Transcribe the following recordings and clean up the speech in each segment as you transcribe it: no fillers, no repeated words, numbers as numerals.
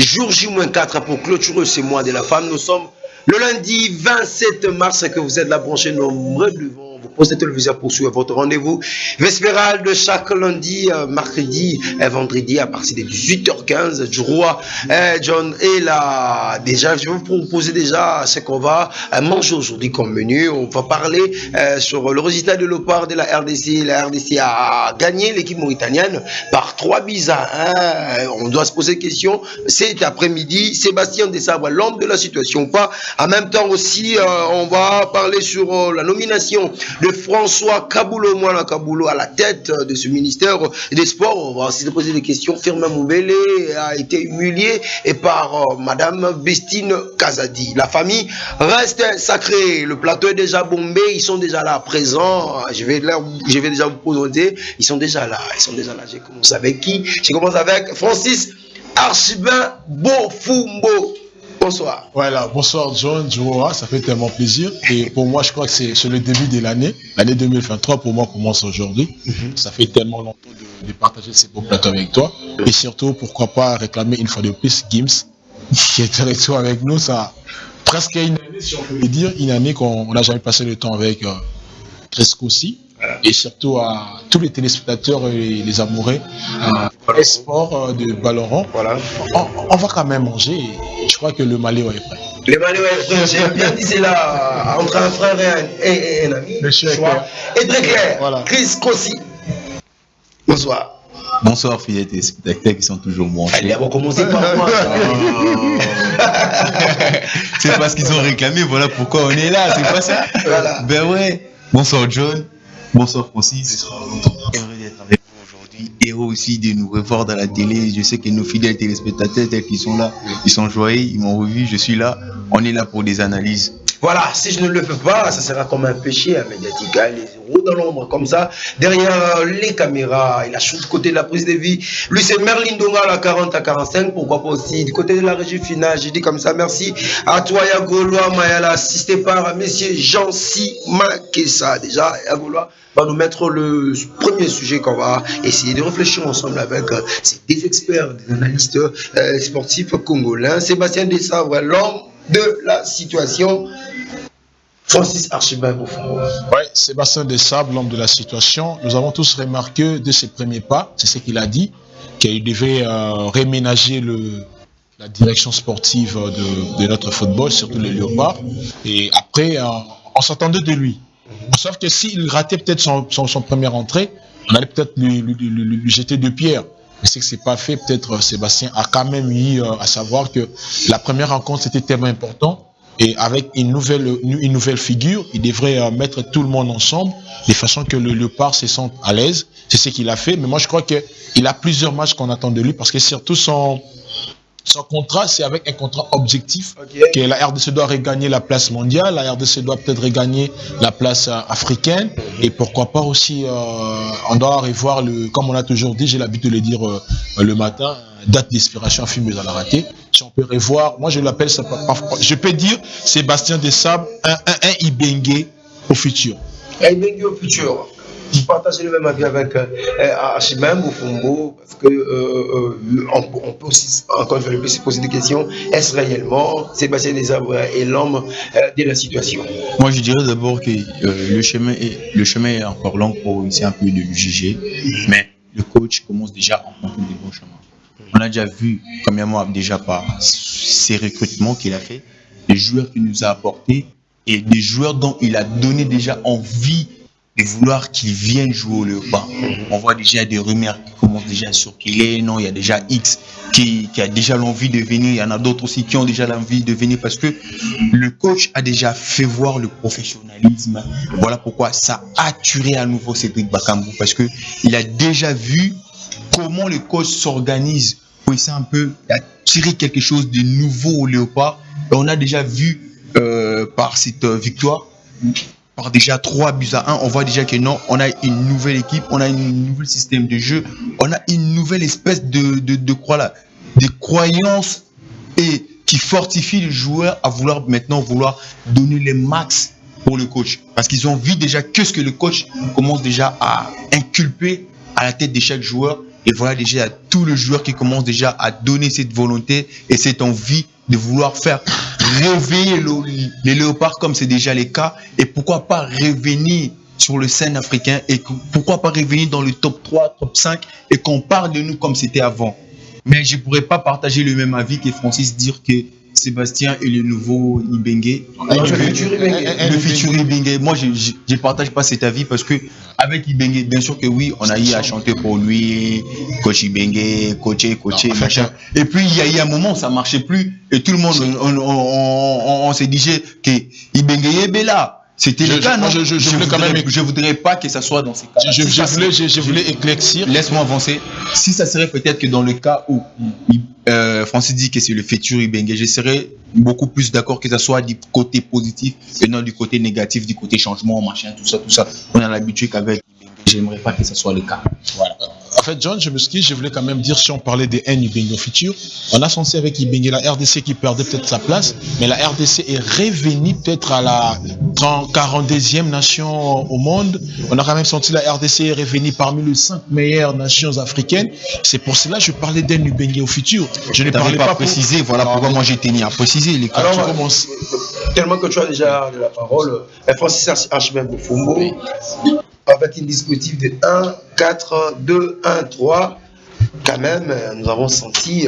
Jour J-4 pour clôturer ce mois de la femme. Nous sommes le lundi 27 mars que vous êtes là branchés nombreux devant vos postes de télévision pour suivre votre rendez-vous vespéral de chaque lundi, mercredi et vendredi à partir de 18h15 du roi John est là. Déjà, je vais vous proposer déjà ce qu'on va manger aujourd'hui comme menu. On va parler sur le résultat de l'OPAR de la RDC. La RDC a gagné l'équipe mauritanienne par 3-1. On doit se poser question cet après-midi. Sébastien Desabre, l'homme de la situation ou pas. En même temps aussi, on va parler sur la nomination de François Kaboulo, Moana Kaboulo, à la tête de ce ministère des Sports. On va aussi se poser des questions. Firmin Moubele a été humilié et par Madame Bestine Kazadi. La famille reste sacrée. Le plateau est déjà bombé. Ils sont déjà là présents. Je vais déjà vous présenter. Ils sont déjà là. J'ai commencé avec qui? J'ai commencé avec Francis Archibin Bofumbo. Bonsoir. Voilà, bonsoir John, Joa, ça fait tellement plaisir. Et pour moi, je crois que c'est le début de l'année. L'année 2023, pour moi, commence aujourd'hui. Ça fait tellement longtemps de partager ces beaux plateaux avec toi. Et surtout, pourquoi pas réclamer une fois de plus Gims, qui est avec toi avec nous. Ça a presque une année, si on peut le dire, une année qu'on n'a jamais passé le temps avec Cresco aussi. Et surtout à tous les téléspectateurs et les amoureux sport de Ballon. Voilà. On va quand même manger et je crois que le Maléo est prêt. Le Maléo est prêt, j'ai bien dit c'est là entre un frère et un ami. Monsieur est clair. Et très clair, voilà. Chris Kossi. Bonsoir. Bonsoir fidèles téléspectateurs qui sont toujours branchés. Allez, on va commencer par moi. C'est parce qu'ils ont réclamé, voilà pourquoi on est là, c'est pas ça? Voilà. Ben ouais. Bonsoir John. Bonsoir Francis. Heureux d'être avec vous aujourd'hui. Heureux aussi de nous revoir dans la télé. Je sais que nos fidèles téléspectateurs tels qu'ils sont là, ils sont joyeux, ils m'ont revu, je suis là. On est là pour des analyses. Voilà, si je ne le fais pas, ça sera comme un péché médiatique. Les euros dans l'ombre, comme ça, derrière les caméras, il a chou du côté de la prise de vie. Lui, c'est Merlin Donga à 40 à 45, pourquoi pas aussi. Du côté de la régie finale, j'ai dit comme ça, merci à toi, Yagoloa Mayala, assisté par messieurs Jean-Si Makessa. Déjà, Yagoloa va nous mettre le premier sujet qu'on va essayer de réfléchir ensemble avec des experts, des analystes sportifs congolais. Sébastien Desabre, l'homme de la situation. Francis Archibin Bofumbo. Oui, Sébastien Desabre, l'homme de la situation. Nous avons tous remarqué de ses premiers pas, c'est ce qu'il a dit, qu'il devait réménager la direction sportive de notre football, surtout les Léopards. Et après, on s'attendait de lui. Sauf que s'il ratait peut-être son première entrée, on allait peut-être lui jeter deux pierres. Mais c'est que c'est pas fait. Peut-être Sébastien a quand même eu à savoir que la première rencontre c'était tellement important. Et avec une nouvelle figure, il devrait mettre tout le monde ensemble de façon que le Léopard se sente à l'aise. C'est ce qu'il a fait. Mais moi, je crois qu'il a plusieurs matchs qu'on attend de lui parce que surtout son contrat, c'est avec un contrat objectif. Que la RDC doit regagner la place mondiale, la RDC doit peut-être regagner la place africaine. Et pourquoi pas aussi, on doit revoir, comme on a toujours dit, j'ai l'habitude de le dire le matin, date d'inspiration fumée dans la ratée. Si on peut revoir, moi je l'appelle, je peux dire Sébastien Desabre, un Ibengue au futur. Un Ibengue au futur. Je partage le même avis avec Archibin Bofumbo parce que on peut aussi, encore une fois, se poser des questions. Est-ce réellement Sébastien Desabre est l'homme de la situation? Moi, je dirais d'abord que le chemin est encore long pour essayer un peu de le juger, mais le coach commence déjà à emprunter des bons chemins. On a déjà vu, premièrement, déjà par ces recrutements qu'il a fait, des joueurs qu'il nous a apportés et des joueurs dont il a donné déjà envie de vouloir qu'ils viennent jouer au Léopard. On voit déjà des rumeurs qui commencent déjà à circuler. Non, il y a déjà X qui a déjà l'envie de venir. Il y en a d'autres aussi qui ont déjà l'envie de venir parce que le coach a déjà fait voir le professionnalisme. Voilà pourquoi ça a attiré à nouveau Cédric Bakambu parce que il a déjà vu comment le coach s'organise pour essayer un peu d'attirer quelque chose de nouveau au Léopard. Et on a déjà vu par cette victoire, par déjà 3-1, on voit déjà que non, on a une nouvelle équipe, on a un nouvel système de jeu, on a une nouvelle espèce de croyance et qui fortifie les joueurs à vouloir donner les max pour le coach. Parce qu'ils ont vu déjà que ce que le coach commence déjà à inculper à la tête de chaque joueur, Et voilà déjà tous les joueurs qui commencent déjà à donner cette volonté et cette envie de vouloir faire réveiller les léopards comme c'est déjà le cas. Et pourquoi pas revenir sur le scène africain et pourquoi pas revenir dans le top 3, top 5 et qu'on parle de nous comme c'était avant. Mais je ne pourrais pas partager le même avis que Francis, dire que Sébastien est le nouveau Ibenge. Le futur Ibenge. Moi, je ne partage pas cet avis parce que avec Ibenge, bien sûr que oui, on a eu à chanter pour lui, coach Ibenge, coacher, machin. Et puis, il y a eu un moment où ça ne marchait plus et tout le monde, on s'est dit que Ibenge est là. C'était le cas, non? Je voudrais pas que ça soit dans ces cas. Je voulais éclaircir. Laisse-moi avancer. Si ça serait peut-être que dans le cas où Francis dit que c'est le futur Ibenge, je serais beaucoup plus d'accord que ça soit du côté positif et non du côté négatif, du côté changement, machin, tout ça. On a l'habitude qu'avec Ibenge, j'aimerais pas que ça soit le cas. Voilà. En fait, John, je m'excuse, je voulais quand même dire, si on parlait des N Ibenge au futur, on a senti avec Ibenge la RDC qui perdait peut-être sa place, mais la RDC est revenue peut-être à la 42e nation au monde. On a quand même senti la RDC est revenue parmi les 5 meilleures nations africaines. C'est pour cela que je parlais d'N Ibenge au futur. Je ne parlais pas préciser, voilà pourquoi moi j'ai tenu à préciser. Les cas. Alors, tellement que tu as déjà de la parole, Francis Archibald Bofumbo, avec une dispositif de 1, 4, 2, 1, 3, quand même, nous avons senti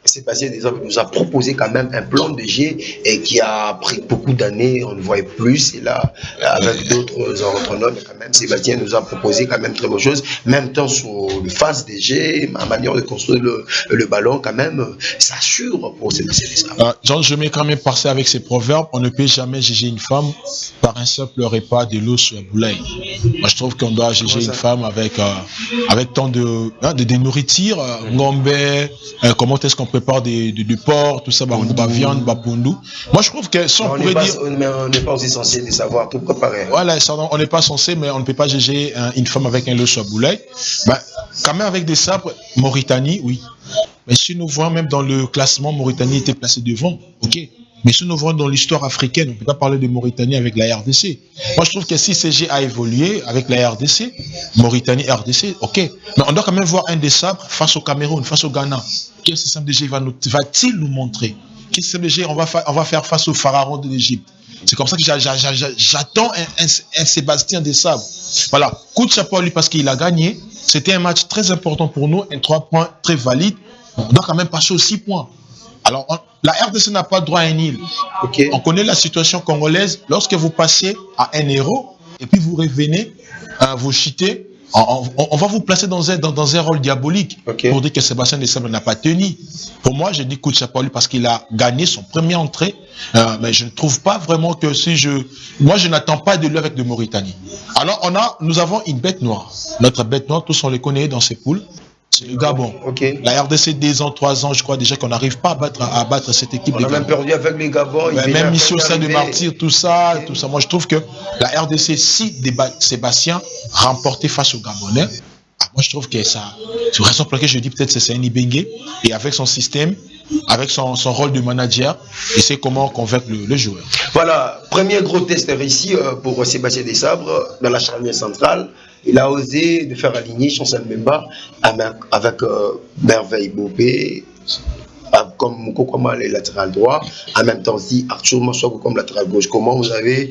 Sébastien Desabre nous a proposé quand même un plan de jeu et qui a pris beaucoup d'années, on ne voyait plus. Et là, avec d'autres entraîneurs, quand même, Sébastien nous a proposé quand même très bonnes choses. Même temps sur le phase des jeux, ma manière de construire le ballon, quand même, ça assure pour Sébastien Desabre. Jean, je mets quand même passer avec ces proverbes. On ne peut jamais juger une femme par un simple repas de l'eau sur un boulet. Moi, je trouve qu'on doit juger une femme avec tant de nourriture, ngombe, comment est-ce qu'on prépare du porc, tout ça, viande, pundu. Moi, je trouve que si on pourrait dire... Mais on n'est pas aussi censé de savoir tout préparer. Voilà, on n'est pas censé, mais on ne peut pas juger une femme avec un lot à boulet. Quand même avec des sabres, Mauritanie, oui. Mais si nous voyons même dans le classement, Mauritanie était placée devant, ok. Mais si nous voyons dans l'histoire africaine, on ne peut pas parler de Mauritanie avec la RDC. Moi, je trouve que si CG a évolué avec la RDC, Mauritanie, RDC, ok. Mais on doit quand même voir un des sabres face au Cameroun, face au Ghana. Quel système de jeu va-t-il nous montrer? Quel système de jeu on va faire face au pharaon de l'Égypte? C'est comme ça que j'attends un Sébastien Desabre. Voilà, coup de chapeau à lui parce qu'il a gagné. C'était un match très important pour nous, un 3 points très valide. On doit quand même passer aux 6 points. Alors, la RDC n'a pas droit à un île. Okay. On connaît la situation congolaise. Lorsque vous passez à 1 euro et puis vous revenez, vous cheatez, on va vous placer dans un rôle diabolique pour dire que Sébastien Desabre n'a pas tenu. Pour moi, je dis coup de chapeau à lui parce qu'il a gagné son premier entrée. Mais je ne trouve pas vraiment que moi, je n'attends pas de lui avec de Mauritanie. Alors, nous avons une bête noire. Notre bête noire, tous on les connaît dans ces poules. C'est le Gabon. Okay. La RDC, 2 ans, 3 ans, je crois déjà qu'on n'arrive pas à battre cette équipe. On a même perdu avec les Gabon. Même Mission Saint de Martyr, tout ça. Moi, je trouve que la RDC, si Sébastien remportait face aux Gabonais, moi, je trouve que ça. C'est raison pour laquelle je dis peut-être que c'est un Ibenge. Et avec son système, avec son rôle de manager, il sait comment convaincre le joueur. Voilà, premier gros test réussi pour Sébastien Desabre dans la charnière centrale. Il a osé de faire aligner Chancel Mbemba avec Merveille Bopé, comme Mokokoma le latéral droit, en même temps aussi Arthur Mansogo comme latéral gauche. Comment vous avez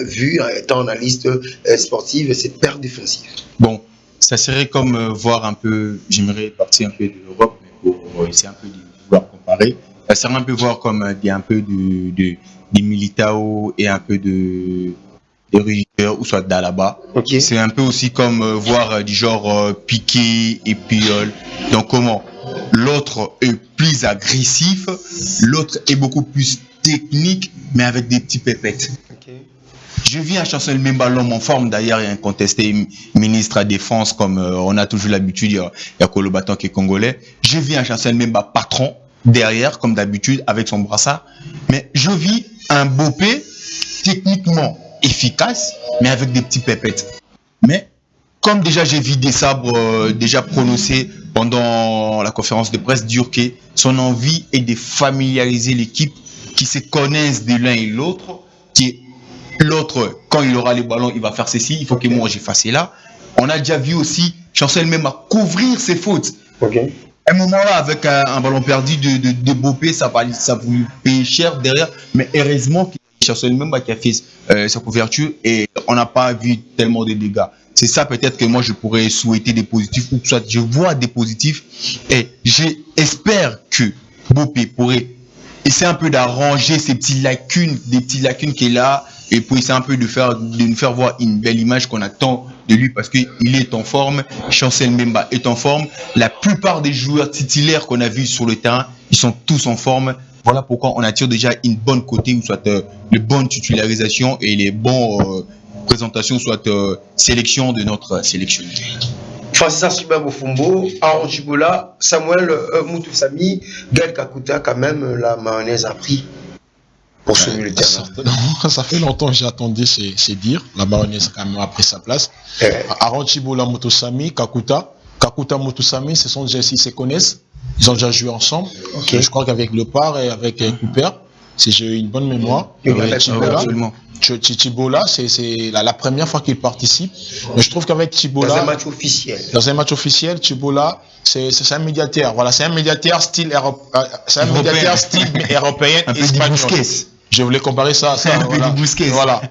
vu, étant analyste sportive, cette perte défensive? Bon, ça serait comme voir un peu, j'aimerais partir un peu de l'Europe, mais pour essayer un peu de vouloir comparer, ça serait un peu voir comme un peu des Militao et un peu des Ruggier ou soit d'Alaba. Okay. C'est un peu aussi comme voir du genre Piqué et Puyol. Donc comment l'autre est plus agressif, l'autre est beaucoup plus technique, mais avec des petits pépettes. Okay. Je viens à Chancel Mbemba, l'homme en forme, d'ailleurs, il y a un contesté ministre à défense, comme on a toujours l'habitude, il y a Kolobaton qui est congolais. Je viens à Chancel Mbemba, patron, derrière, comme d'habitude, avec son brassard. Mais je vis un Bopé techniquement efficace, mais avec des petits pépettes. Mais comme déjà j'ai vu Desabre déjà prononcé pendant la conférence de presse dire que son envie est de familiariser l'équipe, qui se connaissent de l'un et l'autre, qui l'autre, quand il aura les ballons, il va faire ceci, il faut que moi j'y fasse là. On a déjà vu aussi Chancel même à couvrir ses fautes. Ok. À un moment-là, avec un ballon perdu de Bopé, ça voulait payer cher derrière. Mais heureusement qu'il y a Chancel même qui a fait sa couverture et on n'a pas vu tellement de dégâts. C'est ça peut-être que moi je pourrais souhaiter des positifs ou soit je vois des positifs et j'espère que Bopé pourrait essayer un peu d'arranger ces petites lacunes, des petites lacunes qu'il a et pour essayer un peu de nous faire voir une belle image qu'on attend de lui parce qu'il est en forme. Chancel Mbemba est en forme. La plupart des joueurs titulaires qu'on a vus sur le terrain, ils sont tous en forme. Voilà pourquoi on attire déjà une bonne côté ou soit de bonnes titularisations et les bonnes présentations, soit sélection de notre sélectionneur. Francis Assuba Bofumbo, Aaron Chibola, Samuel Moutoussami, Gaël Kakuta, quand même, la mayonnaise a pris pour ce milieu de terrain. Ça fait longtemps que j'attendais ces dires. La mayonnaise a quand même pris sa place. Aaron Chibola, Moutoussami, Kakuta, Moutoussami, ce sont déjà, s'ils se connaissent, ils ont déjà joué ensemble. Okay. Je crois qu'avec Lepar et avec Cooper, si j'ai une bonne mémoire, Chibola, c'est la première fois qu'il participe. Mais je trouve qu'avec Chibola, dans un match officiel, Chibola, c'est un médiateur. Voilà, c'est un médiateur style européen et espagnol. Je voulais comparer ça à ça. Voilà.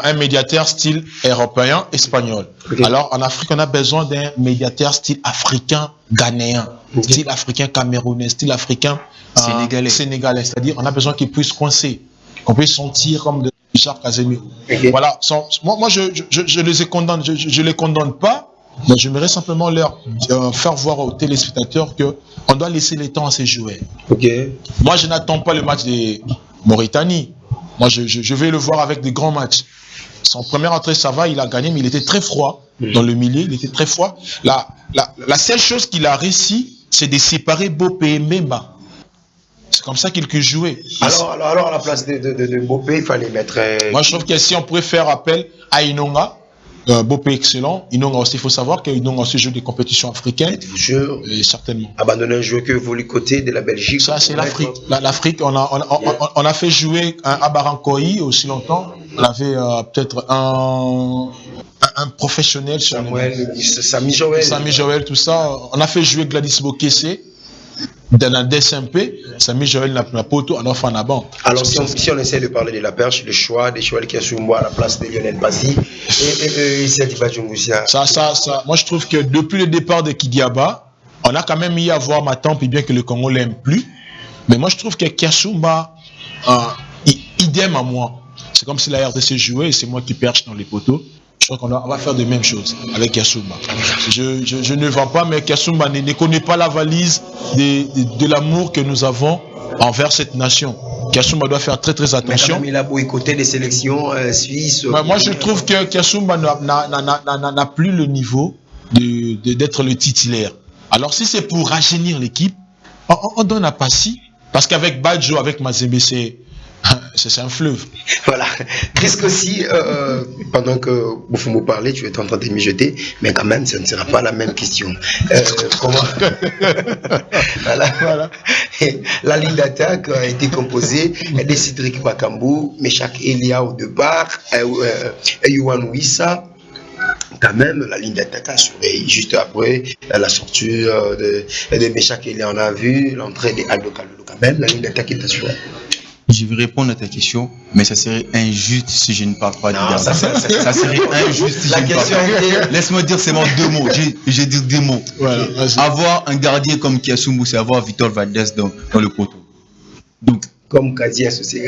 Un médiateur style européen espagnol. Okay. Alors en Afrique, on a besoin d'un médiateur style africain ghanéen, style africain camerounais, style africain sénégalais. C'est-à-dire, on a besoin qu'il puisse coincer, qu'on puisse sentir comme de Richard Casemiro. Okay. Voilà. Moi, je les condamne, je les condamne pas, mais j'aimerais simplement leur faire voir aux téléspectateurs que on doit laisser le temps à ces joueurs. Okay. Moi, je n'attends pas le match de Mauritanie. Moi, je vais le voir avec des grands matchs. Son premier entrée, ça va, il a gagné, mais il était très froid dans le milieu, il était très froid. La seule chose qu'il a réussi, c'est de séparer Bopé et Mbemba. C'est comme ça qu'il peut jouer. Alors, à la place de Bopé, il fallait mettre... Moi, je trouve que si on pourrait faire appel à Inonga, Bopé excellent. Inonga aussi, il faut savoir qu'Inonga aussi joue des compétitions africaines. Êtes-vous sûr? Certainement. Abandonner un joueur que vous les côté de la Belgique. Ça, c'est l'Afrique. L'Afrique, on a fait jouer un Abarankoyi aussi longtemps. On avait peut-être un professionnel sur Sami Joël, tout ça. On a fait jouer Gladys Bokesse. Dans la DSMP, Sami Joël n'a pas tout, on a fait un banc. Alors, si on essaie de parler de la perche, le choix des Joël Kiassoumbo à la place de Lionel Basi et Sadiba Djungoussia. Moi, je trouve que depuis le départ de Kidiaba, on a quand même mis à voir Matampi, bien que le Congo l'aime plus. Mais moi, je trouve que Kiassoumba, idem à moi. C'est comme si la RDC jouait et c'est moi qui perche dans les poteaux. Je crois qu'on va faire de même chose avec Kiassoumba. Je ne vends pas, mais Kiassoumba ne connaît pas la valise de l'amour que nous avons envers cette nation. Kiassoumba doit faire très très attention. Mais il a boycotté les sélections suisses. Moi, je trouve que Kiassoumba n'a plus le niveau d'être le titulaire. Alors, si c'est pour rajeunir l'équipe, on donne à Passy. Parce qu'avec Badjo, avec Mazembe, c'est un fleuve. Voilà. Risque aussi, pendant que Bofumbo parlait, tu étais en train de mijoter, mais quand même, ça ne sera pas la même question. Comment voilà. La ligne d'attaque a été composée de Cédric Bakambu, Meshak Elia au départ, Yuan Wissa. Quand même, la ligne d'attaque a assuré. Juste après la sortie de Meshak Elia, on a vu l'entrée de Aldo Kalulu. Quand même, la ligne d'attaque est assurée. Je vais répondre à ta question, mais ça serait injuste si je ne parle pas de gardien. Ça serait injuste si je ne parle pas. Laisse-moi dire seulement deux mots. Je vais dire deux mots. Voilà, avoir un gardien comme Kiassoumbo, c'est avoir Victor Valdez dans le poteau. Donc, comme Kazia, c'est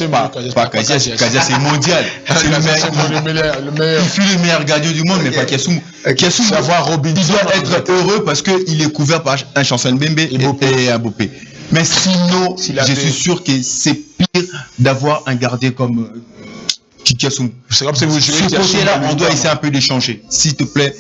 pas Kazia, c'est mondial. C'est le meilleur gardien du monde, mais pas Kiassoumbo. Kiassoumbo, il doit être heureux parce qu'il est couvert par un Chancel Mbembe et un Bopé. Mais sinon, je suis sûr que c'est pire d'avoir un gardien comme Kiassoumbo. C'est comme si vous jouez. Ce côté-là, on doit essayer un peu d'échanger. S'il te plaît,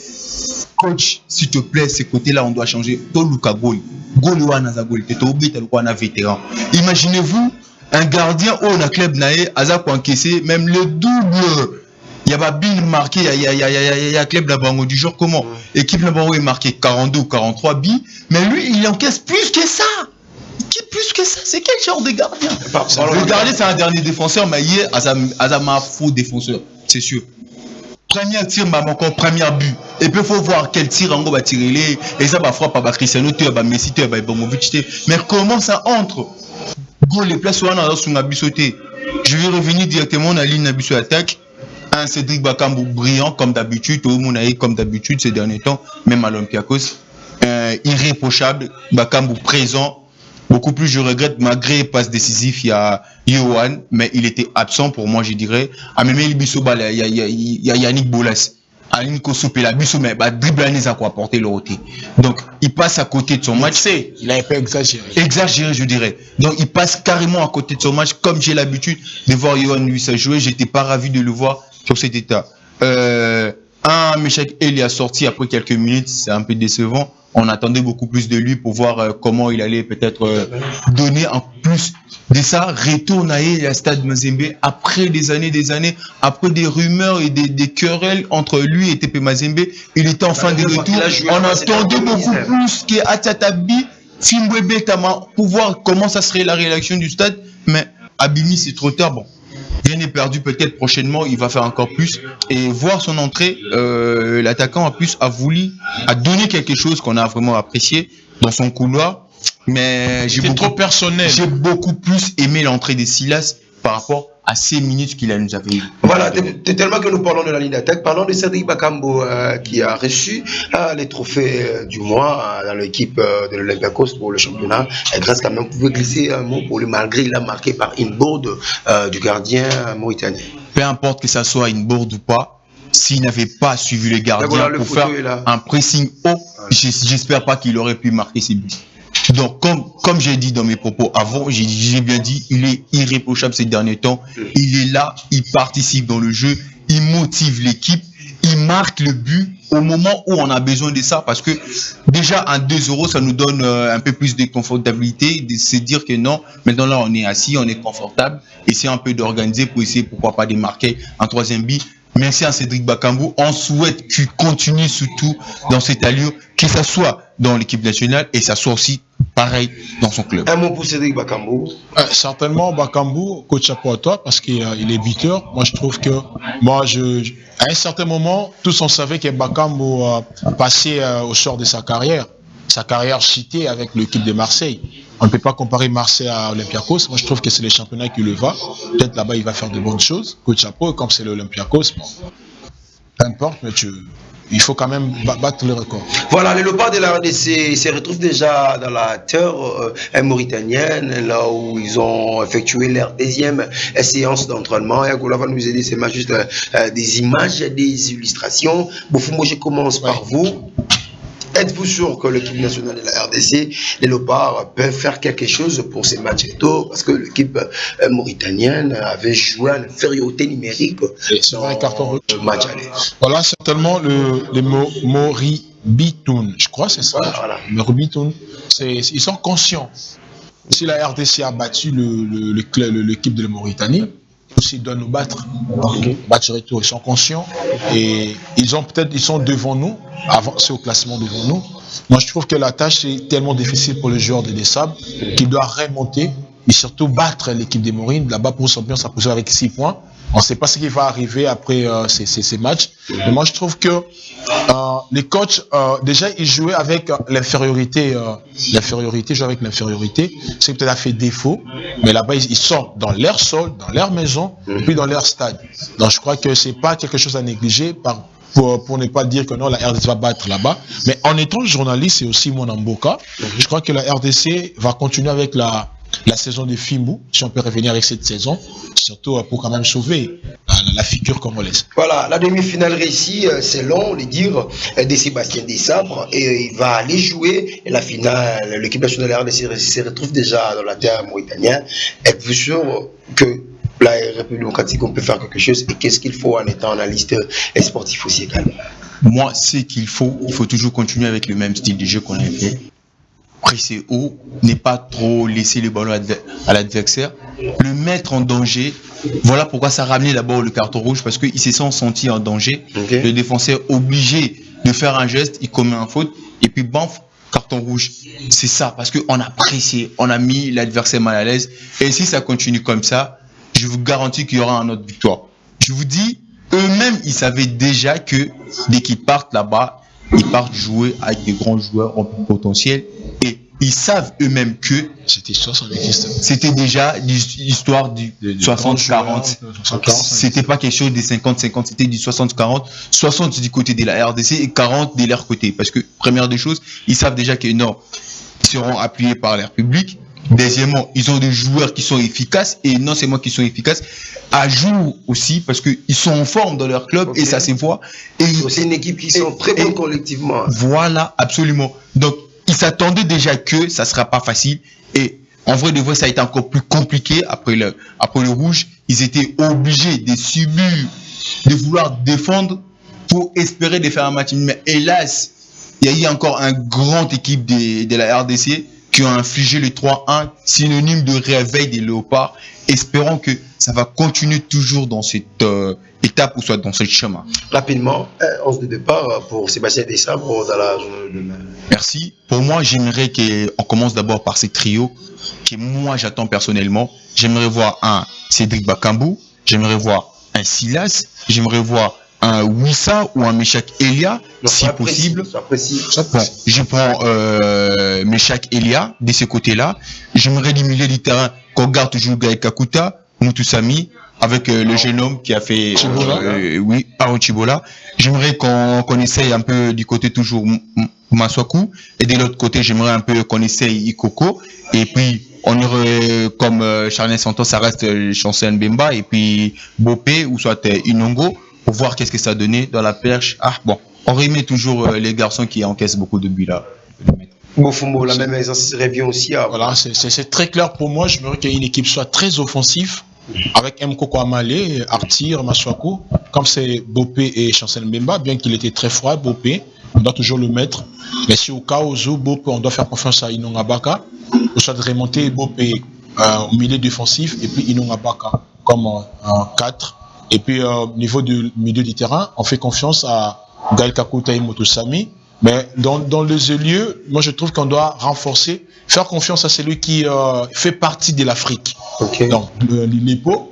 coach, s'il te plaît, ce côté-là, on doit changer. Toluka Goli. Goli wana Goli. Tetobi wana vétéran. Imaginez-vous un gardien où on a club naé, Aza pour encaisser même le double. Il y a pas bin marqué, il y a club Labango du genre comment équipe Labango est marqué 42 ou 43 billes, mais lui il encaisse plus que ça. Plus que ça, c'est quel genre de gardien? Le gardien c'est un dernier défenseur, mais il est Azama faux défenseur, c'est sûr. Premier tir, encore premier but. Et puis il faut voir quel tir on va tirer. Et ça va frappe par Cristiano, Messi, Ibrahimovic. Mais comment ça entre? Les places sont dans son abus sauté. Je vais revenir directement dans la ligne d'abus attaque. Un Cédric Bakambu brillant comme d'habitude, comme d'habitude ces derniers temps, même à l'Olympiakos. Irréprochable, Bakambu présent. Beaucoup plus, je regrette, malgré passe décisif, il y a Yohan, mais il était absent pour moi, je dirais. À même il y a Yannick Bolas. Aline Kosopé, la Bissou, mais dribble à quoi apporter le roté. Donc, il passe à côté de son match. Il a pas exagéré. Exagéré, je dirais. Donc, il passe carrément à côté de son match, comme j'ai l'habitude de voir Yohan lui ça jouer. J'étais pas ravi de le voir sur cet état. Meshak El a sorti après quelques minutes, c'est un peu décevant. On attendait beaucoup plus de lui pour voir comment il allait peut-être donner en plus de ça. Retourne à Stade Mazembe après des années, après des rumeurs et des querelles entre lui et TP Mazembe. Il était en fin de retour. On attendait beaucoup plus qu'Atatabi, Fimbwebe Tama pour voir comment ça serait la réaction du stade. Mais Abimi, c'est trop tard. Bon. Rien n'est perdu, peut-être prochainement il va faire encore plus et voir son entrée, l'attaquant en plus a donné quelque chose qu'on a vraiment apprécié dans son couloir, mais j'ai beaucoup plus aimé l'entrée de Silas par rapport à ces minutes qu'il nous avait eu. Voilà, tellement que nous parlons de la ligne d'attaque, parlons de Cédric Bakambu qui a reçu les trophées du mois dans l'équipe de l'Olympiakos pour le championnat. Et grâce quand même, vous pouvez glisser un mot pour lui, malgré il a marqué par une bourde du gardien mauritanien. Peu importe que ça soit une bourde ou pas, s'il n'avait pas suivi le gardien pour faire un pressing haut, j'espère pas qu'il aurait pu marquer ses buts. Donc, comme j'ai dit dans mes propos avant, j'ai bien dit, il est irréprochable ces derniers temps. Il est là, il participe dans le jeu, il motive l'équipe, il marque le but au moment où on a besoin de ça. Parce que déjà, un 2-0, ça nous donne un peu plus de confortabilité, de se dire que non, maintenant là, on est assis, on est confortable, essayer un peu d'organiser pour essayer, pourquoi pas, de marquer un troisième but. Merci à Cédric Bakambu. On souhaite qu'il continue surtout dans cette allure, que ça soit dans l'équipe nationale et ça soit aussi pareil dans son club. Un mot pour Cédric Bakambu. Certainement Bakambu, coach chapeau à toi parce qu'il est buteur. Moi je trouve que à un certain moment, tous on savait que Bakambu passait au sort de sa carrière citée avec l'équipe de Marseille. On ne peut pas comparer Marseille à Olympiakos. Moi je trouve que c'est le championnat qui le va. Peut-être là-bas il va faire de bonnes choses. Coach chapeau, comme c'est l'Olympiakos, bon, peu importe, mais il faut quand même battre le record. Voilà, les Léopards de la RDC se retrouvent déjà dans la terre mauritanienne, là où ils ont effectué leur deuxième séance d'entraînement. Et Agoula va nous aider, c'est juste des images, des illustrations. Boufoumo, je commence par vous. Êtes-vous sûr que l'équipe nationale de la RDC, les Léopards, peuvent faire quelque chose pour ces matchs tôt? Parce que l'équipe mauritanienne avait joué en infériorité numérique dans le match aller. Voilà, certainement les Moribitoun, je crois c'est ça. Voilà. Moribitoun, ils sont conscients. Si la RDC a battu l'équipe de la Mauritanie, aussi doivent nous battre. Match retour, ils sont conscients et ils sont devant nous, avancés au classement devant nous. Moi, je trouve que la tâche est tellement difficile pour le joueur de Sables qu'il doit remonter et surtout battre l'équipe des Maurines. Là-bas, pour champion, ça peut jouer avec 6 points. On ne sait pas ce qui va arriver après ces matchs. Mais moi, je trouve que les coachs, déjà, ils jouaient avec l'infériorité. Jouer avec l'infériorité, c'est peut-être a fait défaut. Mais là-bas, ils sont dans leur sol, dans leur maison, et puis dans leur stade. Donc, je crois que c'est pas quelque chose à négliger pour ne pas dire que non, la RDC va battre là-bas. Mais en étant journaliste et aussi mon Mboka, je crois que la RDC va continuer avec la saison de Fimbu, si on peut revenir avec cette saison, surtout pour quand même sauver la figure congolaise. Voilà, la demi-finale réussie, selon les dires de Sébastien Desabre, et il va aller jouer la finale. L'équipe nationale de la RDC se retrouve déjà dans la terre mauritanienne. Êtes-vous sûr que la République démocratique, on peut faire quelque chose? Et qu'est-ce qu'il faut en étant analyste et sportif aussi également? Moi, c'est il faut toujours continuer avec le même style de jeu qu'on a fait. Presser haut, ne pas trop laisser le ballon à l'adversaire, le mettre en danger. Voilà pourquoi ça ramenait d'abord le carton rouge, parce qu'ils se sont sentis en danger. Okay. Le défenseur obligé de faire un geste, il commet un faute, et puis bam, carton rouge. C'est ça, parce qu'on a pressé, on a mis l'adversaire mal à l'aise. Et si ça continue comme ça, je vous garantis qu'il y aura une autre victoire. Je vous dis, eux-mêmes, ils savaient déjà que dès qu'ils partent là-bas, ils partent jouer avec des grands joueurs en potentiel. Et ils savent eux-mêmes que c'était déjà l'histoire du 60-40. C'était pas quelque chose des 50-50, c'était du 60-40. 60 du côté de la RDC et 40 de leur côté. Parce que, première des choses, ils savent déjà que non, ils seront appuyés par la République. Deuxièmement, ils ont des joueurs qui sont efficaces et non seulement qui sont efficaces, à jour aussi parce qu'ils sont en forme dans leur club et ça se voit. Et c'est une équipe qui sont très bonne collectivement. Voilà, absolument. Donc, ils s'attendaient déjà que ça sera pas facile et en vrai de vrai, ça a été encore plus compliqué après le rouge. Ils étaient obligés de subir, de vouloir défendre pour espérer de faire un match. Mais hélas, il y a eu encore une grande équipe de la RDC qui ont infligé le 3-1, synonyme de réveil des Léopards. Espérons que ça va continuer toujours dans cette étape ou soit dans ce chemin. Rapidement, 11 de départ pour Sébastien Desabre dans la journée de demain. Merci. Pour moi, j'aimerais qu'on commence d'abord par ces trios que moi j'attends personnellement. J'aimerais voir un Cédric Bakambu, j'aimerais voir un Silas, j'aimerais voir un Wissa ou un Meshak Elia, si possible. Bon, je prends Meshak Elia de ce côté-là. J'aimerais du milieu du terrain qu'on garde toujours Gaël Kakuta, Mutusami, avec le jeune homme qui a fait Aaron Chibola. J'aimerais qu'on essaye un peu du côté toujours Maswaku, et de l'autre côté, j'aimerais un peu qu'on essaye Ikoko, et puis on aurait comme Charles Santos, ça reste Chancel Bemba, et puis Bopé ou soit Inongo, pour voir qu'est-ce que ça donnait dans la perche. Ah bon, on remet toujours les garçons qui encaissent beaucoup de buts là. Bofumbo, la même exercice revient aussi à... Voilà, c'est très clair pour moi. Je voudrais qu'une équipe soit très offensive, avec Mkoko Amale, Artir, Maswako, comme c'est Bopé et Chancel Mbemba, bien qu'il était très froid, Bopé, on doit toujours le mettre. Mais si au cas où Bopé, on doit faire confiance à Inongabaka, ou soit de remonter Bopé au milieu défensif, et puis Inongabaka comme un 4. Et puis, au niveau du milieu du terrain, on fait confiance à Gaël Kakuta et Mutusami. Mais dans les lieux, moi je trouve qu'on doit renforcer, faire confiance à celui qui fait partie de l'Afrique. Okay. Donc, Lilepo,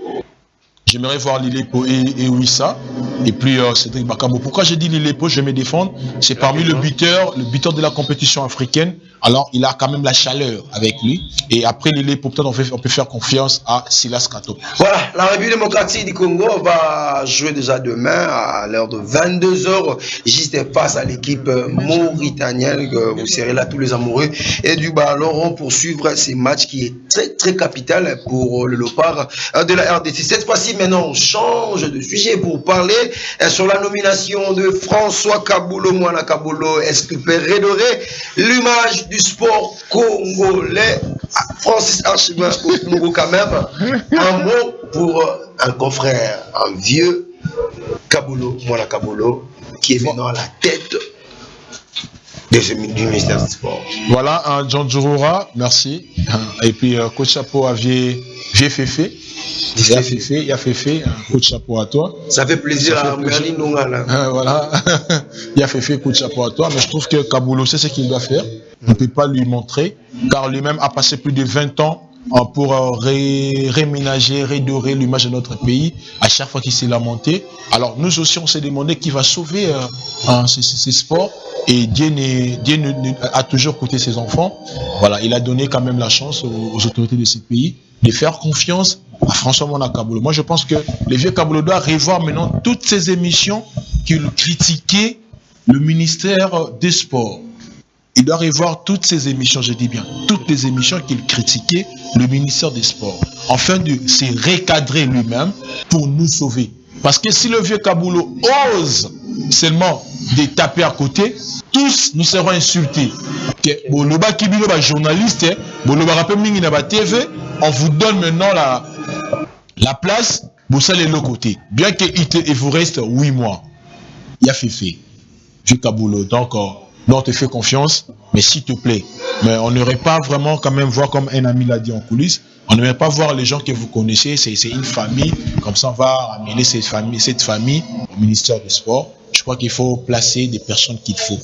j'aimerais voir Lilepo et Wissa. Et puis Cédric Bakambu. Pourquoi j'ai dit Lilepo, je vais me défendre? C'est parmi le buteur de la compétition africaine. Alors, il a quand même la chaleur avec lui. Et après Lilepo, peut-être on peut faire confiance à Silas Kato. Voilà, la République démocratique du Congo va jouer déjà demain à l'heure de 22h, juste face à l'équipe mauritanienne. Vous serez là tous les amoureux et du ballon pour suivre ces matchs qui est très très capital pour le Léopard de la RDC. Cette fois-ci, maintenant, on change de sujet pour parler sur la nomination de François Kaboulo, Mouana Kaboulo, esculpé redoré, l'image du sport congolais. Francis Archibald Oungo quand même. Un mot pour un confrère, un vieux Kaboulo, Mouana Kaboulo, qui est maintenant à la tête du ministère du Sport. Voilà, un John Djouroura, merci. Et puis, coach chapeau à Vieux Féfé. Il y a Féfé, coup de chapeau à toi. Ça fait plaisir à Mouani Nonga. Voilà, il y a Féfé, coup de chapeau à toi. Mais je trouve que Kaboulo sait ce qu'il doit faire. On ne peut pas lui montrer, car lui-même a passé plus de 20 ans pour réménager, redorer l'image de notre pays à chaque fois qu'il s'est lamenté. Alors nous aussi, on s'est demandé qui va sauver ces sports. Et Dieu a toujours coûté ses enfants. Voilà, il a donné quand même la chance aux autorités de ce pays de faire confiance à François Mouana Kaboulo. Moi, je pense que le vieux Kaboulo doit revoir maintenant toutes ces émissions qui critiquaient le ministère des Sports. Il doit revoir toutes ces émissions, je dis bien, toutes les émissions qu'il critiquait le ministère des Sports, afin de se recadrer lui-même pour nous sauver. Parce que si le vieux Kaboulo ose seulement de taper à côté, tous nous serons insultés. Boloba Kibilo, journaliste, Boloba rappelle mingi na TV, on vous donne maintenant la place, vous allez de l'autre côté. Bien qu'il vous reste 8 mois. Il a fait, vieux Kaboulo. Donc, on te fait confiance, mais s'il te plaît. Mais on n'aurait pas vraiment quand même voir, comme un ami l'a dit en coulisses, on n'aurait pas voir les gens que vous connaissez, c'est une famille, comme ça on va amener cette famille au ministère des Sports. Je crois qu'il faut placer des personnes qu'il faut.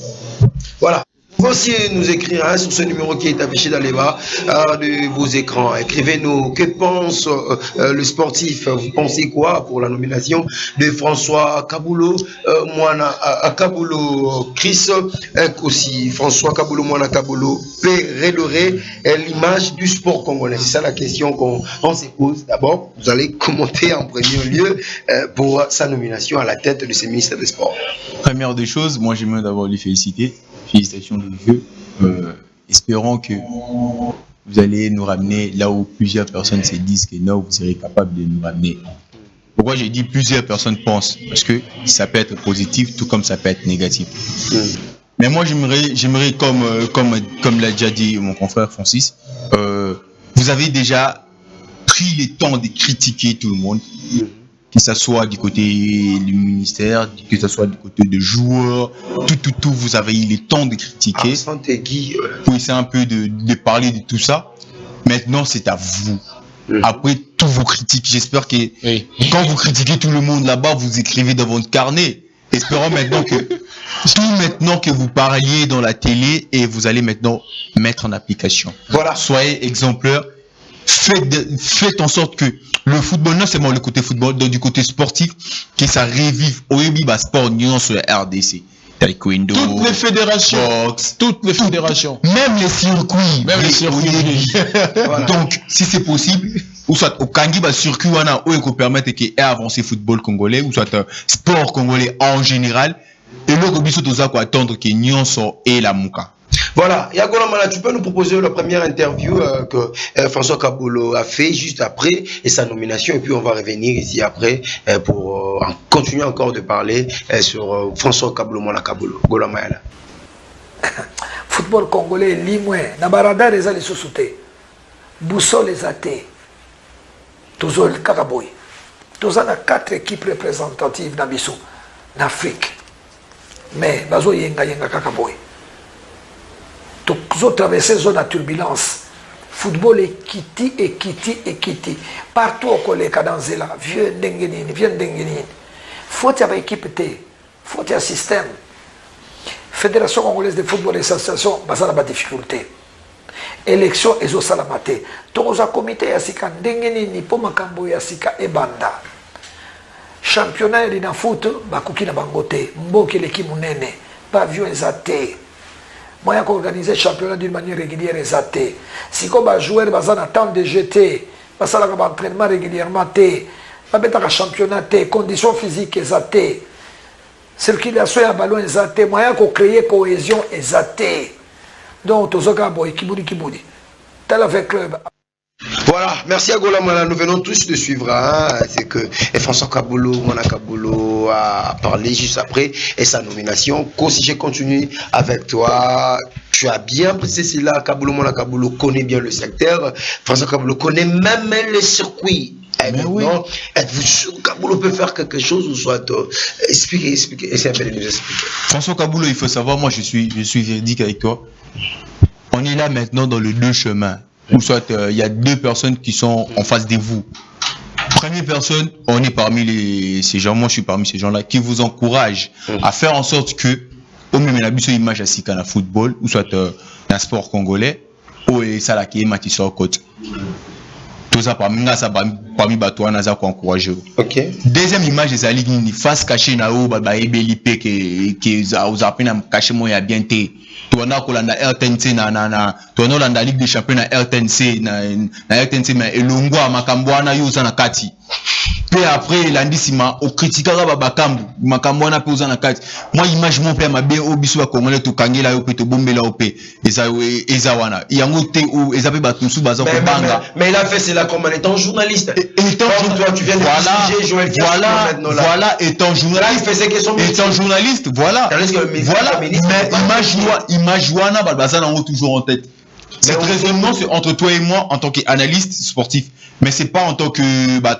Voilà. aussi nous écrire sur ce numéro qui est affiché dans les bas de vos écrans. Écrivez-nous, que pense le sportif? Vous pensez quoi pour la nomination de François Kaboulou, Moana Kaboulou, Chris, aussi François Kaboulou, Moana Kaboulou, Péredoré, l'image du sport congolais? C'est ça la question qu'on se pose. D'abord, vous allez commenter en premier lieu pour sa nomination à la tête de ce ministère des Sports. Première des choses, moi j'aimerais d'abord lui féliciter. Félicitations le vieux. Espérons que vous allez nous ramener là où plusieurs personnes se disent que non, vous serez capable de nous ramener. Pourquoi j'ai dit plusieurs personnes pensent? Parce que ça peut être positif tout comme ça peut être négatif. Mais moi j'aimerais comme l'a déjà dit mon confrère Francis, vous avez déjà pris le temps de critiquer tout le monde, que ce soit du côté du ministère, que ce soit du côté des joueurs, tout, vous avez eu le temps de critiquer. Pour essayer un peu de parler de tout ça. Maintenant, c'est à vous. Après tous vos critiques, j'espère que quand vous critiquez tout le monde là-bas, vous écrivez dans votre carnet. Espérons maintenant que vous parliez dans la télé et vous allez maintenant mettre en application. Voilà. Soyez exemplaires. Faites en sorte que le football, non seulement le côté football, donc du côté sportif, que ça revive au Ebiba Sport Union sur la RDC. Taekwondo, toutes les fédérations, boxe, même les circuits, voilà. Donc, si c'est possible, ou soit au Kangiba circuit, où il peut permettre qu'il ait avancé football congolais, ou soit sport congolais en général, et là, il faut attendre que Nyon soit et la Mouka. Voilà, Yagola Mala, tu peux nous proposer la première interview que François Kaboulou a fait juste après et sa nomination, et puis on va revenir ici après pour continuer encore de parler sur François Kaboulou, Mwana Kaboulou. Gola Mala. Football congolais, limoué, Nabarada les a les sous-soutés, Boussol les a té, toujours le Kakaboy. Tous on a 4 équipes représentatives d'Abissou, d'Afrique. Mais, Bazo Yenga Kakaboy. Tous traversé zone à turbulence. Football est Kitty. Partout au collège, Kadanzela, vieux Dengenine. Faut y avoir équipe T, faut y avoir système. Fédération congolaise de football et association, ça n'a pas de difficulté. Élection et salamate. Tous les comités Yassika, Dengenine, Pomakambo Yassika et Banda. Championnat de foot, Bakuki na Bangote, Mboke l'équipe Mounene, Pavillon Zate. Moi, j'ai organisé le championnat d'une manière régulière et zaté. Si comme un joueur a temps de jeter, parce qu'il a un entraînement régulièrement, il a un championnat, conditions physiques et zaté. Circulation à ballon et zaté. Moi, j'ai créé cohésion et zaté. Donc, tous les gars, Kibudi. Tel avec club. Voilà, merci à Golamala. Nous venons tous de suivre. C'est que François Kaboulou, Mwana Kaboulou a parlé juste après et sa nomination. Si je continue avec toi, tu as bien précisé là. Kaboulou, Mwana Kaboulou connaît bien le secteur. François Kaboulou connaît même le circuit. Mais oui. Êtes-vous sûr que Kaboulou peut faire quelque chose ou soit expliquez, essayez un peu de nous expliquer. François Kaboulou, il faut savoir, moi je suis véridique avec toi. On est là maintenant dans le deux chemins. Ou soit il y a 2 personnes qui sont en face de vous. Première personne, on est parmi ces gens, moi je suis parmi ces gens-là, qui vous encouragent à faire en sorte que, au même la bise image à Sika dans football, ou soit dans le sport congolais, ou ça là qui est Matisor Côte. Tout ça parmi Batouana, ça encourager. Ok. Deuxième image, c'est la ligue face cachée na haut, ebelipe qui vous appelle à cacher moi bien té. Tourna kolanda RTNC na tourna landa Ligue des Champions na RTNC na RTNC mais elongwa makambwana yo za na kati. Puis après landisima o criticera babakambu makambwana pe za na kati. Moi image mon père ma bien obiso ba congolais to kangela yo pe to bombela ope eza wana. Yango te ou ezape batusu baza ko banga. Mais il a fait cela comme en étant journaliste. Étant toi tu viens de juger Joël voilà étant journaliste. Là il faisait que son métier. Étant journaliste, voilà. Mais image wana baza nango toujours en tête. Cet raisonnement c'est entre toi et moi en tant qu'analyste sportif, mais c'est pas en tant que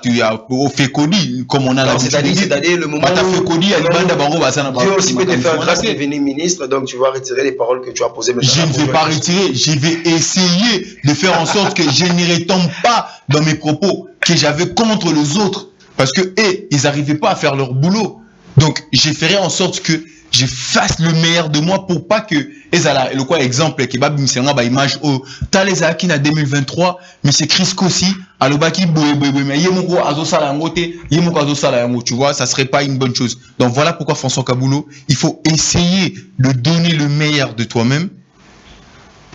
tu as au Fekodi comme on a l'habitude. C'est-à-dire le moment où Fekodi a banda bango baza na Dieu aussi peut te faire grâce de devenir ministre, donc tu vas retirer les paroles que tu as posées. Je ne vais pas retirer, je vais essayer de faire en sorte que je ne retombe pas dans mes propos que j'avais contre les autres, parce que ils n'arrivaient pas à faire leur boulot. Donc je ferai en sorte que je fasse le meilleur de moi pour pas que ezala le quoi exemple que babi misenga ba image au taleza qui na 2023 mais c'est Chris Kossi alobaki boye mais yemoko azosala ngote yemoko azosala yango, tu vois, ça serait pas une bonne chose. Donc voilà pourquoi François Kabulo, il faut essayer de donner le meilleur de toi-même.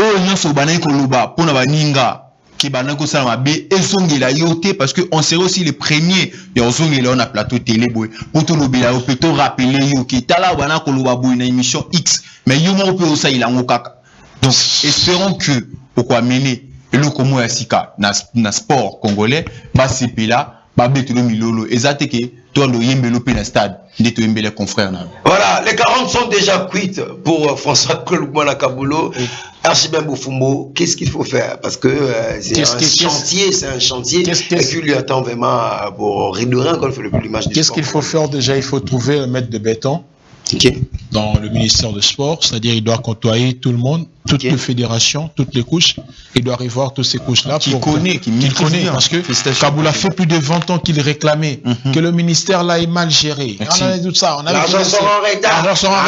Oh nyonso banai koloba pona baninga qui banako sala mabe ezongela yote parce que on serait aussi les premiers et ozongela on a plateau télé boy pour tout lobela au plutôt rappeler yo ki tala banako loba boy na émission X mais yo mo peut ça il a ngokaka. Donc espérons que pourquoi mener le komo ya sika na sport congolais ba sepela ba betelo milolo ezate que toi le yembelo pe na stade de to yembele confrère na. Voilà, les 40 sont déjà cuites pour François Kolumana Kabulo. Archibald Bofumbo, qu'est-ce qu'il faut faire? Parce que c'est un chantier qui lui attend vraiment pour réduire encore l'image du sport. Qu'est-ce qu'il faut faire déjà? Il faut trouver un maître de béton dans le ministère de Sport, c'est-à-dire il doit côtoyer tout le monde, toutes les fédérations, toutes les couches. Il doit revoir toutes ces couches-là. Qu'il connaît, parce que Kaboula fait plus de 20 ans qu'il réclamait que le ministère là est mal géré. On a tout ça. L'argent sera en retard. L'argent en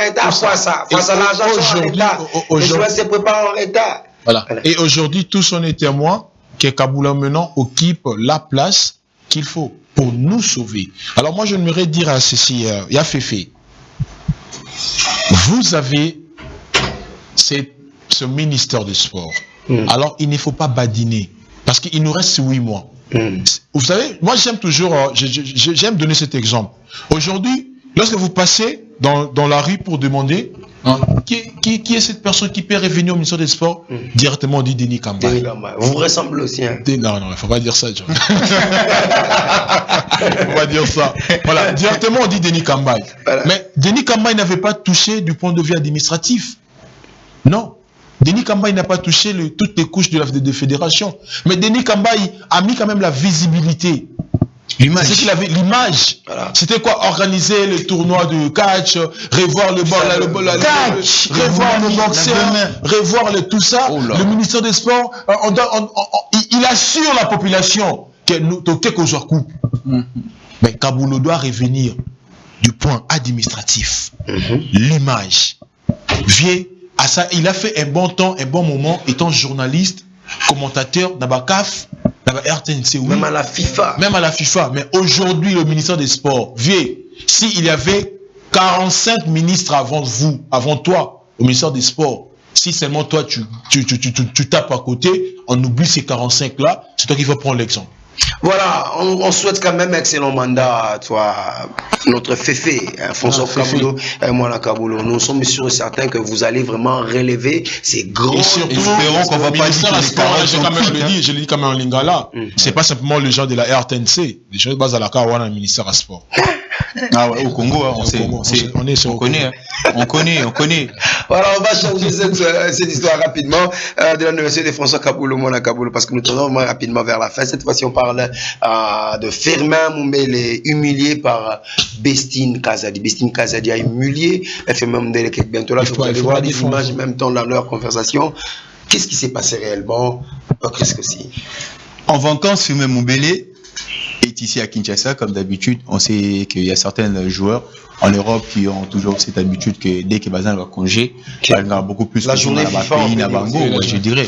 retard. Face à l'argent sera en retard. Les joueurs se préparent en retard. Voilà. Et aujourd'hui, tous on est témoins que Kaboula maintenant occupe la place qu'il faut pour nous sauver. Alors moi, je j'aimerais dire à ceci, il y a Féfé. Vous avez ce ministère du sport. Alors, il ne faut pas badiner. Parce qu'il nous reste 8 mois. Vous savez, moi, j'aime toujours, j'aime donner cet exemple. Aujourd'hui, lorsque vous passez dans la rue pour demander qui est cette personne qui peut revenir au ministère des Sports, directement on dit Denis Kambay. Vous ressemblez aussi. Hein? Non, il ne faut pas dire ça, John. On va dire ça. Voilà, directement on dit Denis Kambay. Voilà. Mais Denis Kambay n'avait pas touché du point de vue administratif. Non. Denis Kambay n'a pas touché toutes les couches de la fédération. Mais Denis Kambay a mis quand même la visibilité. L'image. C'est qu'il avait l'image. Voilà. C'était quoi? Organiser le tournoi de catch, revoir le revoir le boxeur, revoir tout ça. Oh le ministère des Sports, il assure la population que joueur coupe. Mais Kabulo doit revenir du point administratif. L'image. À ça, il a fait un bon temps, un bon moment, étant journaliste, commentateur d'Abakaf, RTNC, oui. Même à la FIFA. Même à la FIFA. Mais aujourd'hui, le ministère des Sports, s'il y avait 45 ministres avant vous, avant toi, au ministère des Sports, si seulement toi, tu tapes à côté, on oublie ces 45-là, c'est toi qui vas prendre l'exemple. Voilà, on souhaite quand même excellent mandat à toi, notre Féfé, François Kabulo, Mwana Kabulo. Nous sommes sûrs et certains que vous allez vraiment relever ces grands... Et surtout, espérons qu'on va pas dire je le dis quand même en lingala, c'est pas simplement les gens de la RTNC, les gens de base à la Kawana, le ministère à sport. Ah ouais, au Congo, on connaît. Voilà, on va changer cette histoire rapidement de l'anniversaire de François Kabulo, Mwana Kabulo, parce que nous tournons vraiment rapidement vers la fin. Cette fois-ci, on parle de Firmin Mumbele, humilié par Bestine Kazadi. Bestine Kazadi a humilié Firmin Mumbele, qui est bientôt là. Vous allez voir des images, même temps dans leur conversation. Qu'est-ce qui s'est passé réellement? Qu'est-ce que c'est? En vacances, Firmin Mumbele est ici à Kinshasa, comme d'habitude. On sait qu'il y a certains joueurs en Europe qui ont toujours cette habitude que dès que Bazin va congé, il y a beaucoup plus la journée FIFA, je dirais.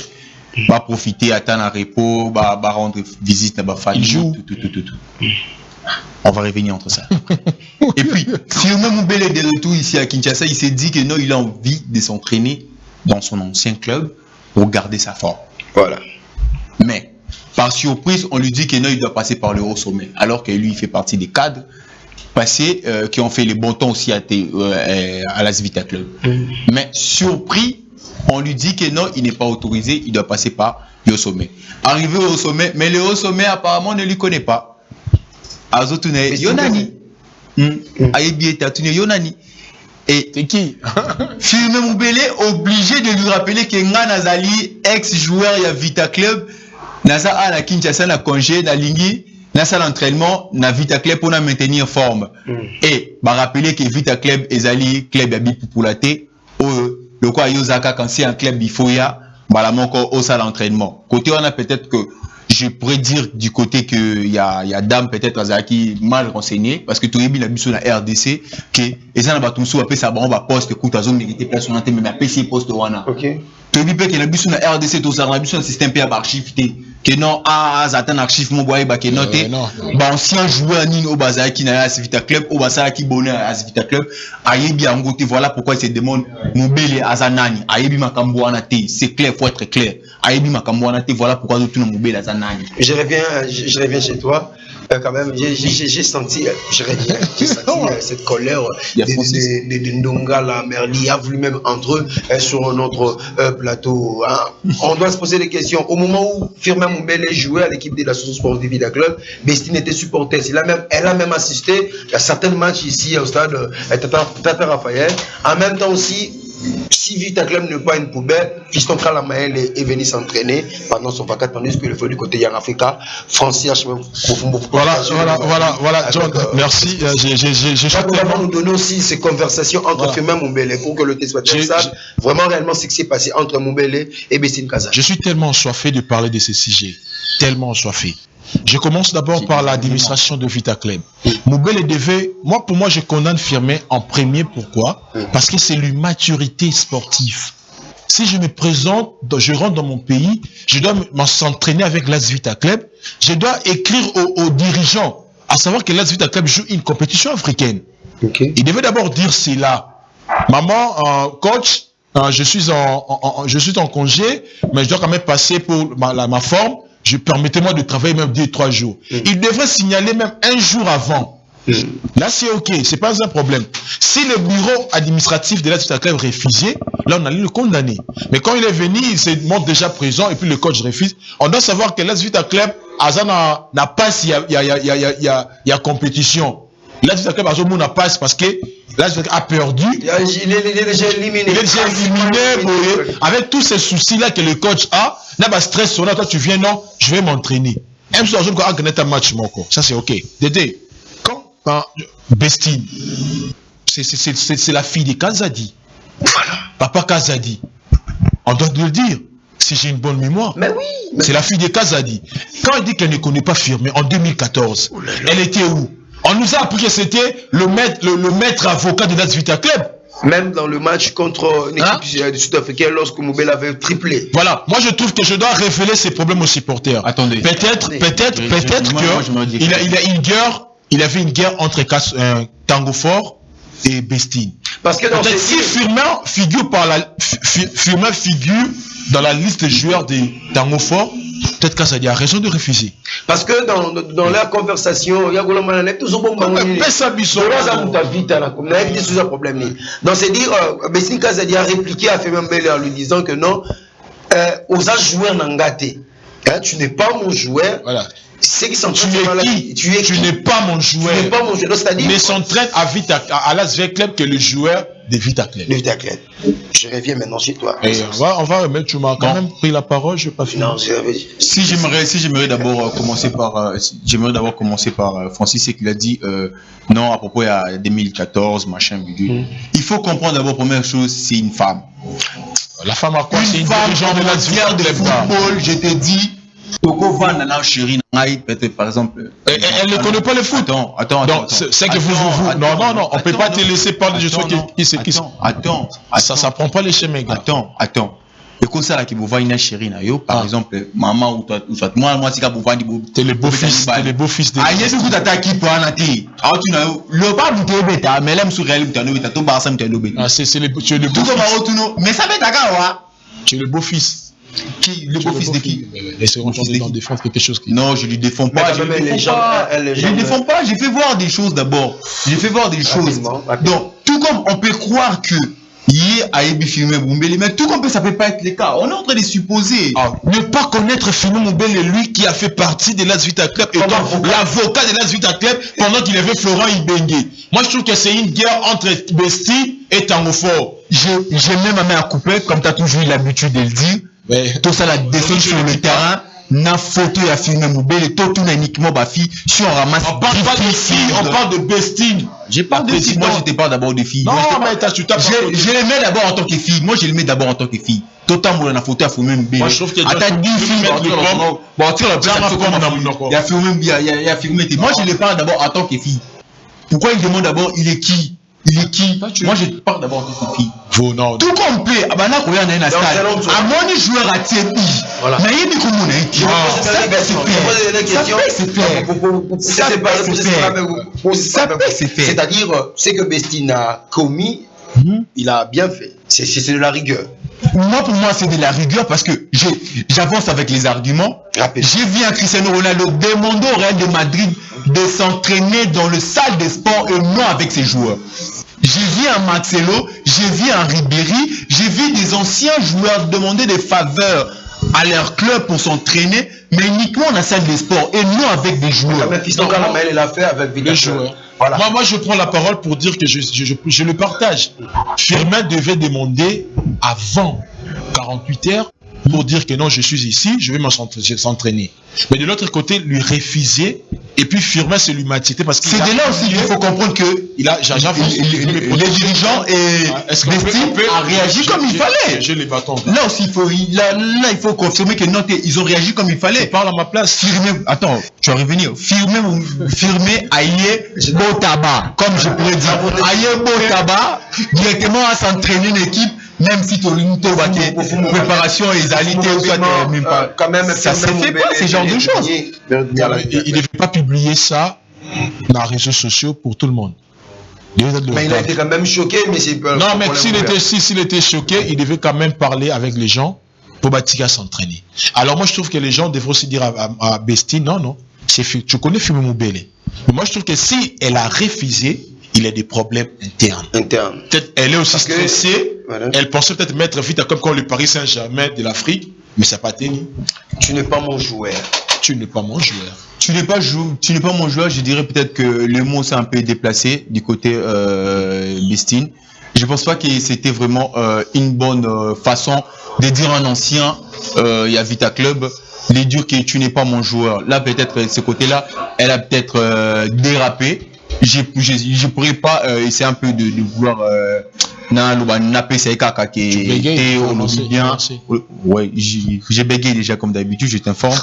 Va profiter, attendre un repos, va rendre visite à ma famille. Il joue. Tout. On va revenir entre ça. Et puis, Firmin Mumbele est de retour ici à Kinshasa, il s'est dit que non, il a envie de s'entraîner dans son ancien club pour garder sa forme. Voilà. Mais par surprise, on lui dit que non, il doit passer par le haut sommet, alors que lui, il fait partie des cadres passés qui ont fait les bons temps aussi à l'AS Vita Club. Mais surpris, on lui dit que non, il n'est pas autorisé, il doit passer par le haut sommet. Arrivé au sommet, mais le haut sommet apparemment ne lui connaît pas. Azotune Yonani. Yonani. Et c'est qui? Firmin Mumbele obligé de lui rappeler que Nganazali, ex-joueur de Vita Club, Nasa a la Kinshasa na congé na lingi nasa l'entraînement na Vita Club pour maintenir forme. Et bah rappeler que Vita Club ezali club abi populaté le quoi Yosaka quand c'est un club bifoya bah la moko au ça l'entraînement. Côté on a peut-être que je pourrais dire du côté que il y a dame peut-être Azaki mal renseigné parce que tu as mis la mission à RDC que et ça n'a pas tout sous après ça on va poste écoute à zone mérité place on a même à PC poste wana. OK. Tu as dit que la mission à RDC tout ça la mission système PA archive que non azatan archive mon boy ba que noté ba ancien joueur ni au Bazaki na Vita Club au Bazaki bonheur à Vita Club ayebi ngote voilà pourquoi il se demande Moubele azanani ayebi makambo wana té c'est clair faut être clair ayebi makambo wana té voilà pourquoi tout Moubele azanani. Je reviens chez toi quand même j'ai senti cette colère de Ndonga la Merli a voulu même entre eux sur notre plateau hein. On doit se poser des questions au moment où Firmin Moubele jouait à l'équipe de l'association sportive Vita Club. Bestine était supporter. Elle a même assisté à certains matchs ici au stade Tata Raphaël. En même temps aussi, si Vita Club n'est pas une poubelle, Fiston Kalamael est venu s'entraîner pendant son vacances, tandis que le feu du côté Young Africa, Francis Voilà, John, merci. Nous devons nous donner aussi ces conversations entre Firmin Moubele pour que le test soit vraiment réellement ce qui s'est passé entre Moubele et Bestine Kaza. Je suis tellement assoiffé de parler de ces sujets, tellement assoiffé. Je commence d'abord par l'administration de Vita Club. Moubele devait, pour moi, je condamne Firmin en premier. Pourquoi? Parce que c'est l'immaturité sportive. Si je me présente, je rentre dans mon pays, je dois s'entraîner avec l'AS Vita Club, je dois écrire aux dirigeants, à savoir que l'AS Vita Club joue une compétition africaine. Okay. Il devait d'abord dire cela. Maman, coach, je suis en congé, mais je dois quand même passer pour ma forme. Permettez-moi de travailler même 2-3 jours. Il devrait signaler même un jour avant. Là, c'est OK, c'est pas un problème. Si le bureau administratif de l'AS Vita Club refusait, là, on allait le condamner. Mais quand il est venu, il se montre déjà présent et puis le coach refuse. On doit savoir que l'AS Vita Club, n'a pas s'il y a compétition. L'AS Vita Club, n'a pas parce que l'AS Vita Club a perdu. Il est déjà éliminé. Il est déjà éliminé. Avec tous ces soucis-là que le coach a, là, bah, stress, toi, tu viens, non, je vais m'entraîner. Même si on a gagné un match, ça c'est OK. Dédé, quand Bestine, c'est la fille de Kazadi. Voilà. Papa Kazadi. On doit le dire, si j'ai une bonne mémoire. Mais oui. C'est la fille de Kazadi. Quand elle dit qu'elle ne connaît pas Firmin en 2014, elle était où? On nous a appris que c'était le maître avocat de l'AS Vita Club. Même dans le match contre une équipe sud-africaine lorsque Moubele avait triplé. Voilà, moi je trouve que je dois révéler ces problèmes aux supporters. Attendez. Peut-être qu'il avait une guerre entre Tango Fort et Bestine. Parce que dans si Firmin figure dans la liste des joueurs de Tango Fort, peut-être qu'Azadi a raison de refuser. Parce que dans la conversation, il y a toujours bon problème. Donc c'est dire, Bestine Kazadi a répliqué à Firmin Moubele en lui disant que non, aux joueurs n'engaté. Tu n'es pas mon joueur. Voilà. C'est qui sont tu n'es pas mon joueur. Tu n'es pas mon joueur. C'est-à-dire. Mais s'entraîne à l'AS Vita Club que le joueur de Vita Club. Je reviens maintenant chez toi. Et on va remettre. Tu m'as quand même pris la parole. Je n'ai pas fini. Non, si j'aimerais d'abord commencer par Francis, c'est qu'il a dit non à propos à 2014 machin. Il faut comprendre d'abord première chose, c'est une femme. La femme a quoi? C'est une dirigeante de l'AS Vita Club. Football, je te dis. Toko Van Nana Chéri peut-être par exemple. Elle ne connaît pas le foot. Attends. C'est que vous. Non, on ne peut pas te laisser parler de ce qui c'est qui. Attends. Ça prend pas les chemins, gars. Attends. Et comme ça là qui vous voit une chérie na yo par exemple maman ou toi moi si ka vous vendre t'es le beau-fils de aïe c'est que t'as qui pour anaté tu n'as le pas vous te bêta mais l'aime sur réel tu as to ba ça tu as le bêta tu es le beau-fils mais ça bêta quoi tu es le beau-fils. Qui le beau-fils de qui? Laissez-moi défendre quelque chose qui... Non, je lui défends pas. Je lui défends pas. J'ai fait voir des choses d'abord. Donc, tout comme on peut croire que hier a été filmé Moubele, mais tout comme ça peut pas être le cas. On est en train de supposer. Ne pas connaître Firmin Moubele, lui qui a fait partie de l'AS Vita Club, étant l'avocat de l'AS Vita Club pendant qu'il avait Florent Ibenge. Moi, je trouve que c'est une guerre entre Besti et Tango Fort. J'ai même ma main à couper, comme tu as toujours eu l'habitude de le dire. Tout ça, la défense sur le terrain, na photo à Firmin Moubele, tout na uniquement ma fille. Si on ramasse. On parle pas de filles, on parle de Bestine. J'ai pas de filles. Moi, je te parle d'abord des filles. Non, mais tu tapes. Je les mets d'abord en tant que fille. Moi, je les mets d'abord en tant que fille. totalement on a photo, il faut même bien. Moi, je trouve qu'il y a Attends, 10 films, il a filmé. Moi, je les parle d'abord en tant que fille. Pourquoi il demande d'abord, il est qui? Moi, je parle d'abord en tant que fille. Vous, non. Tout complet. Ah, bah là, on est dans un stade. À mon joueur à TPI. Voilà. Mais il dit comment on a été. Ça peut se faire. C'est-à-dire, ce que Bestine a commis, il a bien fait. C'est de la rigueur. Moi, pour moi, c'est de la rigueur parce que j'avance avec les arguments. J'ai vu un Cristiano Ronaldo demander au Real de Madrid de s'entraîner dans le salle de sport et non avec ses joueurs. J'ai vu un Marcelo, j'ai vu un Ribéry, j'ai vu des anciens joueurs demander des faveurs à leur club pour s'entraîner, mais uniquement dans la salle de sport et non avec des joueurs. Mais Fiston Caramel, il l'a fait avec les joueurs. Voilà. Moi, je prends la parole pour dire que je le partage. Firmin devait demander avant 48 heures pour dire que non, je suis ici, je vais s'entraîner. Mais de l'autre côté, lui refuser, et puis Firmin, c'est lui m'attirer parce que c'est de là aussi qu'il faut comprendre que les dirigeants et Bestine a réagi comme il fallait. Je les bâtons. Là aussi, il faut confirmer que non, ils ont réagi comme il fallait. Parle à ma place. Firmer, attends, tu vas revenir. Firmer Aïe Botaba, comme je pourrais dire. Aïe Botaba, directement à s'entraîner une équipe. Même si tu as une préparation et quand même, ça se fait pas, ce genre de choses. Il ne devait pas publier ça dans les réseaux sociaux pour tout le monde. Mais il a été quand même choqué, mais c'est pas. Non, mais s'il était choqué, il devait quand même parler avec les gens pour Batika s'entraîner. Alors moi, je trouve que les gens devraient aussi dire à Bestine, non, tu connais Firmin Moubele. Mais moi, je trouve que si elle a refusé, il y a des problèmes internes. Peut-être elle est aussi stressée. Voilà. Elle pensait peut-être mettre vite comme quand le Paris Saint-Germain de l'Afrique, mais ça n'a pas tenu. Tu n'es pas mon joueur. Tu n'es pas mon joueur. Tu n'es pas mon joueur. Je dirais peut-être que le mot s'est un peu déplacé du côté Bestine. Je pense pas que c'était vraiment une bonne façon de dire à un ancien, il y a Vita Club, de dire que tu n'es pas mon joueur. Là, peut-être ce côté-là, elle a peut-être dérapé. Je pourrais pas essayer un peu de vouloir ouais, j'ai bégayé déjà comme d'habitude, je t'informe.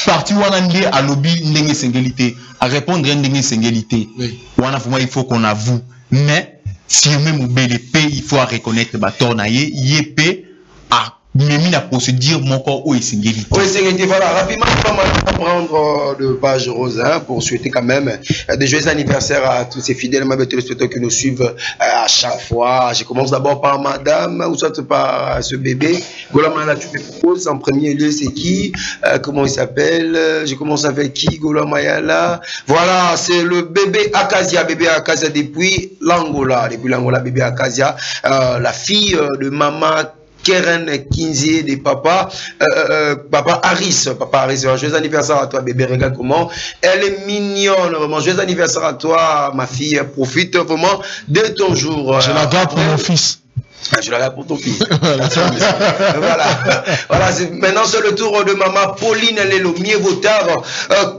Parti Wanande à lobby ndenge singulité, à répondre à ndenge singulité. Wana vraiment il faut qu'on avoue. Mais si même au BDP, il faut reconnaître Batornaye, yépé à même la procédure mon corps où est singulité. Oui, singulité, voilà, rapidement, on va prendre de page rose pour souhaiter quand même des joyeux anniversaires à tous ces fidèles téléspectateurs qui nous suivent à chaque fois. Je commence d'abord par madame, ou soit par ce bébé. Golamana, tu me proposes en premier lieu, c'est qui? Comment il s'appelle? Je commence avec qui? Golamayala. Voilà, c'est le bébé Akasia depuis l'Angola, bébé Akasia, la fille de maman Keren Kinzie de papa Harris, joyeux anniversaire à toi bébé, regarde comment elle est mignonne, vraiment, joyeux anniversaire à toi ma fille, profite vraiment de ton jour. Je la garde pour mon fils. Je la garde pour ton fils. Voilà, maintenant c'est le tour de maman Pauline Lelo, mieux vaut tard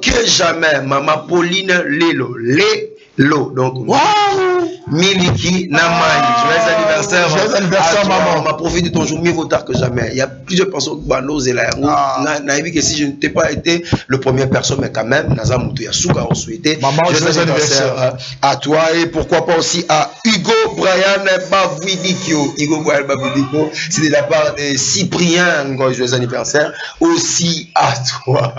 que jamais, maman Pauline Lelo, donc wow. Miliki Namani, joyeux anniversaire maman. On m'a profité de ton jour, mieux vaut tard que jamais. Il y a plusieurs personnes qui banose et là, que si je n'étais pas été le premier personne, mais quand même, Nazamutu Yasuka ont souhaité. Maman, joyeux anniversaire à toi et pourquoi pas aussi à Hugo Brian Bavuidikio. C'est de la part de Cyprien, joyeux anniversaire aussi à toi.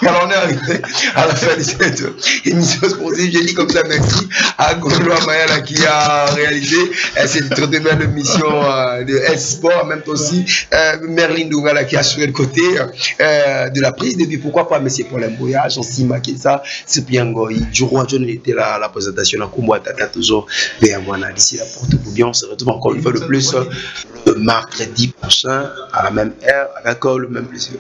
Alors on est arrivé à la fin de cette émission sportive. J'ai dit comme ça merci à Goloa Mayala qui a réalisé cette très belle émission de S-Sport, en même temps aussi Merlin Dougala qui a assuré le côté de la prise de vue. Pourquoi pas Monsieur Paul Mboya, Jean-Sima Kessa, Cyprien Goy, Djourou John était là à la présentation, la combo Tata toujours vers moi d'ici la porte pour bien. On se retrouve encore une fois de plus le mercredi prochain à la même heure avec le même plaisir.